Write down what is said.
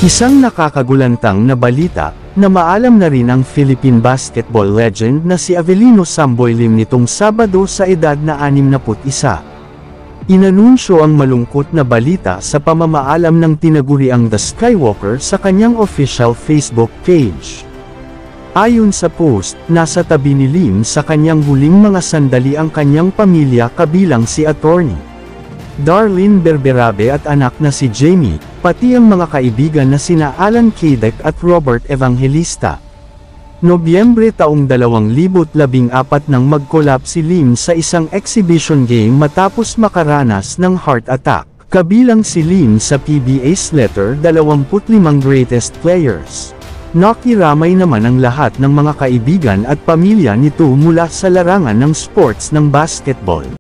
Isang nakakagulantang na balita, na maalam na rin ang Philippine basketball legend na si Avelino Samboy Lim nitong Sabado sa edad na 61. Inanunsyo ang malungkot na balita sa pamamaalam ng tinaguriang The Skywalker sa kanyang official Facebook page. Ayon sa post, nasa tabi ni Lim sa kanyang huling mga sandali ang kanyang pamilya kabilang si Atty. Darlene Berberabe at anak na si Jamie, pati ang mga kaibigan na sina Alan Kidek at Robert Evangelista. Nobyembre taong 2014 nang mag-collapse si Lim sa isang exhibition game matapos makaranas ng heart attack. Kabilang si Lim sa PBA's letter 25 greatest players. Nakiramay naman ang lahat ng mga kaibigan at pamilya nito mula sa larangan ng sports ng basketball.